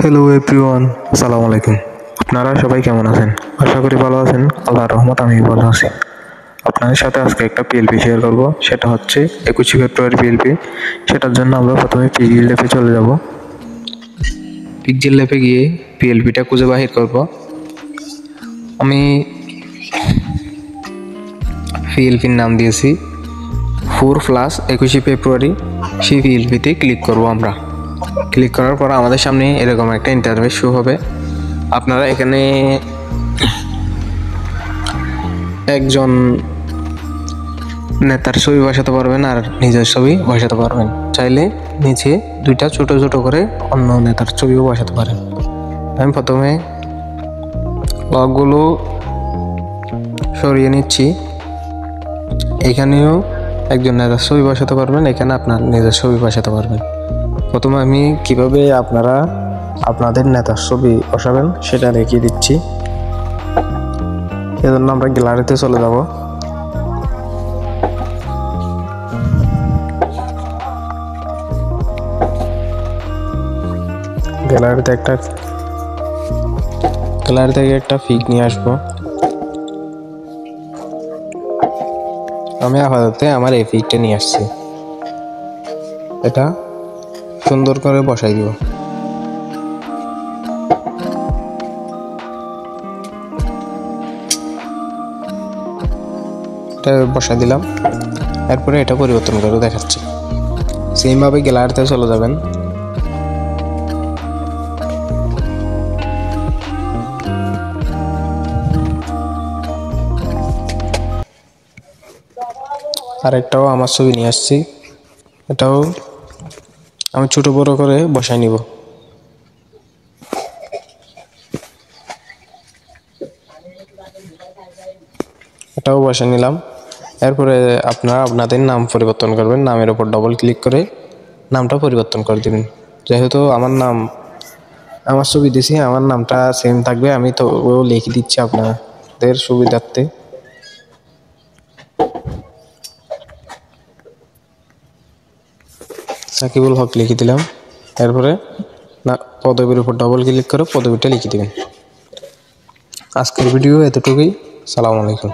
Hello everyone, আসসালামু আলাইকুম। আপনারা সবাই কেমন আছেন? আশা করি ভালো আছেন। আল্লাহর রহমত আমি ভালো আছি। আপনাদের সাথে আজকে একটা পিএলপি শেয়ার করব, সেটা হচ্ছে 21 ফেব্রুয়ারি পিএলপি। সেটার জন্য আমরা প্রথমে পিক্সেল ল্যাবে চলে যাব। পিক্সেল ল্যাবে গিয়ে পিএলপিটা খুঁজে বাহির করব। আমি পিএলপির নাম দিয়েছি 4+21 ফেব্রুয়ারি। সেই পিএলপিতে ক্লিক করব আমরা। ক্লিক করার পর আমাদের সামনে এরকম একটা ইন্টারফেস শো হবে। আপনারা এখানে একজন নেতার ছবি বসাতে পারবেন আর নিজের ছবি বসাতে পারবেন। চাইলে নিচে দুইটা ছোট ছোট করে অন্য নেতার ছবিও বসাতে পারেন। আমি প্রথমে লগগুলো সরিয়ে নিচ্ছি। এখানেও একজন নেতার ছবি বসাতে পারবেন, এখানে আপনার নিজের ছবি বসাতে পারবেন। প্রথমে আমি কিভাবে আপনারা আপনাদের নেতার ছবি বসাবেন সেটা দেখিয়ে দিচ্ছি। এজন্য আমরা গ্যালারিতে চলে যাব। গ্যালারি থেকে একটা পিক নিয়ে আসবো। আমি আপাতত আমার এই পিকটা নিয়ে আসছি। এটা সুন্দর করে বসাই দিব। এটা বসাই দিলাম। এরপরে এটা পরিবর্তন করে দেখাচ্ছি। সেইভাবে গ্যালারিতে চলে যাবেন। আরেকটাও আমার ছবি নিয়ে আসছি। এটাও আমি ছোট বড় করে বসাই নিব। এটাও বসাই নিলাম। এরপরে আপনারা আপনাদের নাম পরিবর্তন করবেন। নামের উপর ডবল ক্লিক করে নামটা পরিবর্তন করে দিবেন। যেহেতু আমার ছবি দিছি, আমার নামটা সেম থাকবে। আমি তো লিখে দিচ্ছি আপনাদের সুবিধার্থে। সাকিবুল হক লিখে দিলাম। এরপরে পদবীর উপর ডবল ক্লিক করে পদবীটা লিখে দিবেন। আজকের ভিডিও এতটুকুই। সালামু আলাইকুম।